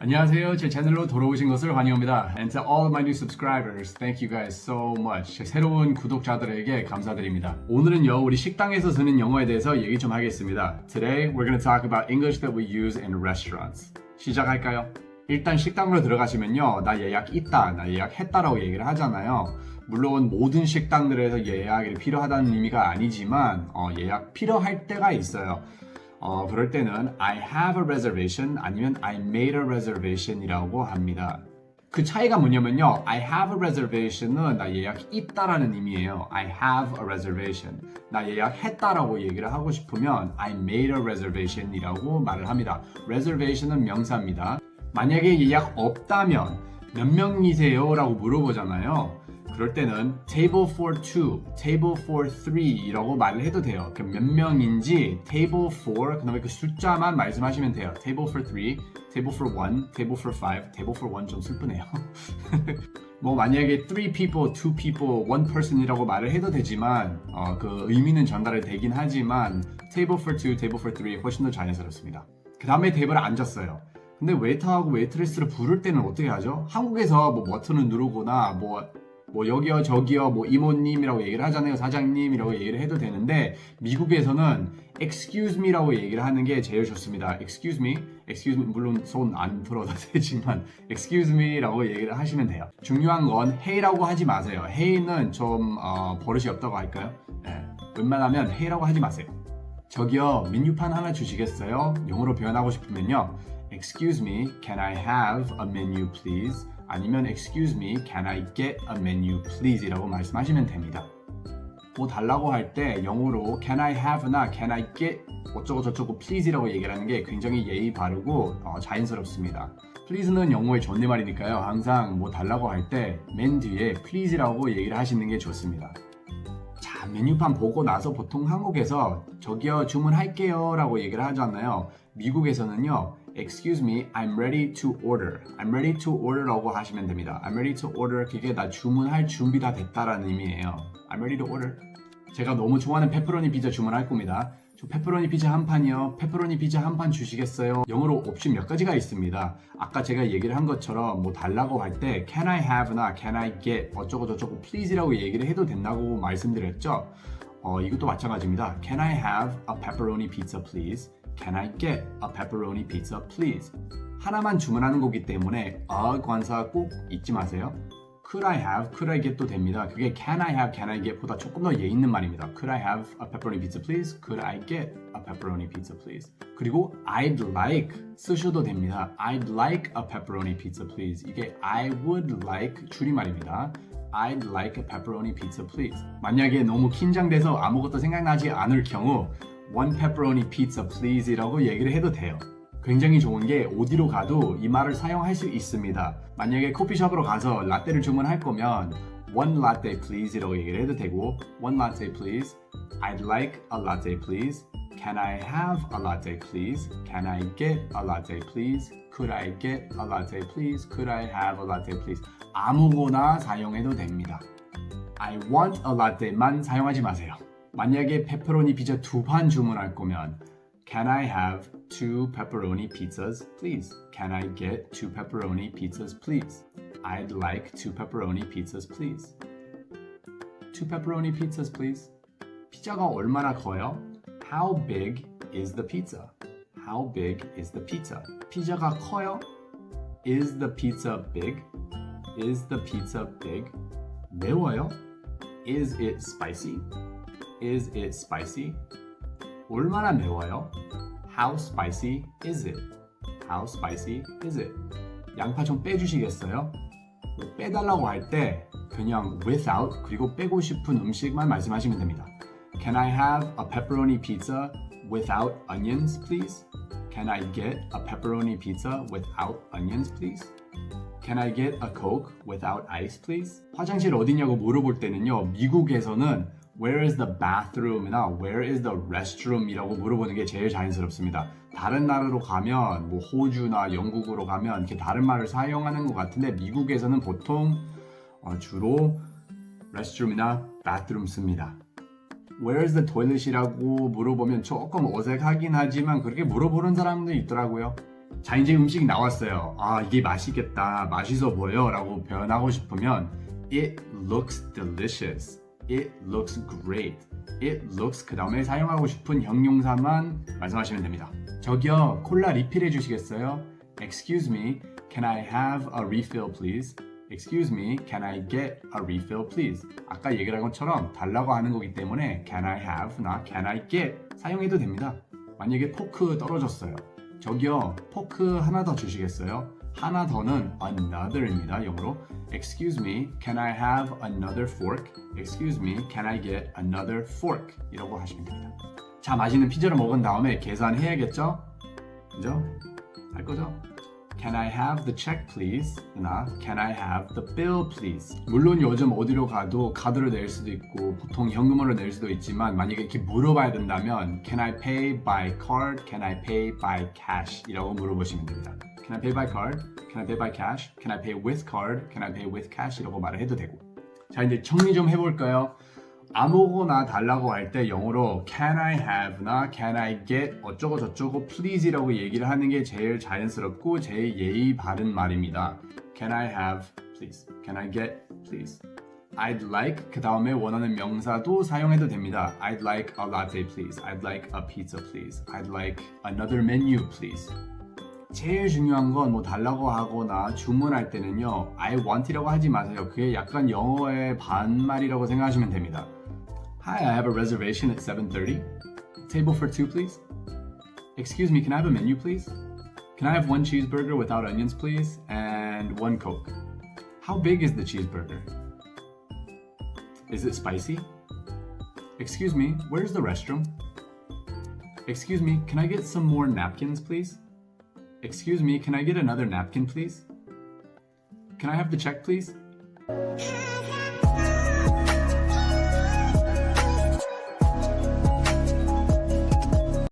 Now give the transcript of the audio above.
안녕하세요. 제 채널로 돌아오신 것을 환영합니다. And to all of my new subscribers, thank you guys so much. 새로운 구독자들에게 감사드립니다. 오늘은요, 우리 식당에서 쓰는 영어에 대해서 얘기 좀 하겠습니다. Today, we're going to talk about English that we use in restaurants. 시작할까요? 일단 식당으로 들어가시면요, 나 예약 있다, 나 예약했다라고 얘기를 하잖아요. 물론 모든 식당들에서 예약이 필요하다는 의미가 아니지만 예약 필요할 때가 있어요. 그럴 때는 I have a reservation 아니면 I made a reservation 이라고 합니다. 그 차이가 뭐냐면요. I have a reservation은 나 예약 있다라는 의미예요. I have a reservation. 나 예약했다라고 얘기를 하고 싶으면 I made a reservation 이라고 말을 합니다. reservation은 명사입니다. 만약에 예약 없다면 몇 명이세요? 라고 물어보잖아요. 그럴 때는 table for two, table for three 이라고 말을 해도 돼요. 그럼 몇 명인지 table for, 그 다음에 그 숫자만 말씀하시면 돼요. table for three, table for one, table for five, table for one 좀 슬프네요. 뭐 만약에 three people, two people, one person이라고 말을 해도 되지만 그 의미는 전달이 되긴 하지만 table for two, table for three 훨씬 더 자연스럽습니다. 그 다음에 테이블에 앉았어요. 근데 웨이터하고 웨이트레스를 부를 때는 어떻게 하죠? 한국에서 뭐 버튼을 누르거나 뭐 여기요 저기요 뭐 이모님이라고 얘기를 하잖아요. 사장님이라고 얘기를 해도 되는데 미국에서는 excuse me라고 얘기를 하는 게 제일 좋습니다. excuse me 물론 손 안 들어도 되지만 excuse me라고 얘기를 하시면 돼요. 중요한 건 hey라고 하지 마세요. hey는 좀 버릇이 없다고 할까요? 네. 웬만하면 hey라고 하지 마세요. 저기요 메뉴판 하나 주시겠어요? 영어로 표현하고 싶으면요 excuse me, can I have a menu please? 아니면 excuse me, can I get a menu please? 이라고 말씀하시면 됩니다. 뭐 달라고 할 때 영어로 can I have나 can I get 어쩌고 저쩌고 please 이라고 얘기를 하는 게 굉장히 예의 바르고 자연스럽습니다. please는 영어의 존댓말이니까요. 항상 뭐 달라고 할 때 맨 뒤에 please라고 얘기를 하시는 게 좋습니다. 자, 메뉴판 보고 나서 보통 한국에서 저기요 주문할게요 라고 얘기를 하잖아요. 미국에서는요 excuse me, I'm ready to order. I'm ready to order 라고 하시면 됩니다. I'm ready to order, 그게 나 주문할 준비 다 됐다라는 의미예요. I'm ready to order. 제가 너무 좋아하는 페퍼로니 피자 주문할 겁니다. 저 페퍼로니 피자 한 판이요. 페퍼로니 피자 한 판 주시겠어요? 영어로 옵션 몇 가지가 있습니다. 아까 제가 얘기를 한 것처럼 뭐 달라고 할 때 can I have나 can I get 어쩌고 저쩌고 please라고 얘기를 해도 된다고 말씀드렸죠. 이것도 마찬가지입니다. Can I have a pepperoni pizza please? Can I get a pepperoni pizza please? 하나만 주문하는 거기 때문에 관사 꼭 잊지 마세요. Could I have, could I get도 됩니다. 그게 can I have, can I get보다 조금 더 예의 있는 말입니다. Could I have a pepperoni pizza please? Could I get a pepperoni pizza please? 그리고 I'd like 쓰셔도 됩니다. I'd like a pepperoni pizza please. 이게 I would like 줄임말입니다. I'd like a pepperoni pizza please. 만약에 너무 긴장돼서 아무것도 생각나지 않을 경우 One pepperoni pizza please 이라고 얘기를 해도 돼요. 굉장히 좋은 게 어디로 가도 이 말을 사용할 수 있습니다. 만약에 커피숍으로 가서 라떼를 주문할 거면 One latte please 이라고 얘기를 해도 되고 One latte please, I'd like a latte please, Can I have a latte please, Can I get a latte please, Could I get a latte please, Could I have a latte please 아무거나 사용해도 됩니다. I want a latte만 사용하지 마세요. 만약에 페퍼로니 피자 두 판 주문할 거면 Can I have two pepperoni pizzas, please? Can I get two pepperoni pizzas, please? I'd like two pepperoni pizzas, please. Two pepperoni pizzas, please. 피자가 얼마나 커요? How big is the pizza? How big is the pizza? 피자가 커요? Is the pizza big? Is the pizza big? 매워요? Is it spicy? Is it spicy? 얼마나 매워요? How spicy is it? How spicy is it? 양파 좀 빼주시겠어요? 빼달라고 할 때 그냥 without 그리고 빼고 싶은 음식만 말씀하시면 됩니다. Can I have a pepperoni pizza without onions, please? Can I get a pepperoni pizza without onions, please? Can I get a Coke without ice, please? 화장실 어디냐고 물어볼 때는요. 미국에서는 Where is the bathroom이나 Where is the restroom이라고 물어보는 게 제일 자연스럽습니다. 다른 나라로 가면 뭐 호주나 영국으로 가면 이렇게 다른 말을 사용하는 것 같은데 미국에서는 보통 주로 restroom이나 bathroom 씁니다. Where is the toilet이라고 물어보면 조금 어색하긴 하지만 그렇게 물어보는 사람도 있더라고요. 자, 이제 음식이 나왔어요. 아, 이게 맛있겠다, 맛있어 보여 라고 표현하고 싶으면 It looks delicious. It looks great. It looks 그 다음에 사용하고 싶은 형용사만 말씀하시면 됩니다. 저기요, 콜라 리필해 주시겠어요? Excuse me, can I have a refill please? Excuse me, can I get a refill please? 아까 얘기를 한 것처럼 달라고 하는 거기 때문에 can I have나 can I get 사용해도 됩니다. 만약에 포크 떨어졌어요. 저기요, 포크 하나 더 주시겠어요? 하나 더는 another입니다, 영어로. Excuse me, can I have another fork? Excuse me, can I get another fork? 이라고 하시면 됩니다. 자, 맛있는 피자를 먹은 다음에 계산해야겠죠? 그죠? 할 거죠? Can I have the check please? 나 Can I have the bill please? 물론 요즘 어디로 가도 카드로 낼 수도 있고 보통 현금으로 낼 수도 있지만 만약에 이렇게 물어봐야 된다면 Can I pay by card? Can I pay by cash? 이라고 물어보시면 됩니다. Can I pay by card? Can I pay by cash? Can I pay with card? Can I pay with cash? 이라고 말을 해도 되고. 자, 이제 정리 좀 해볼까요? 아무거나 달라고 할 때 영어로 can I have나 can I get 어쩌고 저쩌고 please이라고 얘기를 하는 게 제일 자연스럽고 제일 예의 바른 말입니다. Can I have please? Can I get please? I'd like 그 다음에 원하는 명사도 사용해도 됩니다. I'd like a latte please. I'd like a pizza please. I'd like another menu please. 제일 중요한 건 뭐 달라고 하거나 주문할 때는요 I want이라고 하지 마세요. 그게 약간 영어의 반말이라고 생각하시면 됩니다. Hi, I have a reservation at 7:30. Table for two, please. Excuse me, can I have a menu, please? Can I have one cheeseburger without onions, please? And one Coke. How big is the cheeseburger? Is it spicy? Excuse me, where's the restroom? Excuse me, can I get some more napkins, please? Excuse me, can I get another napkin, please? Can I have the check, please?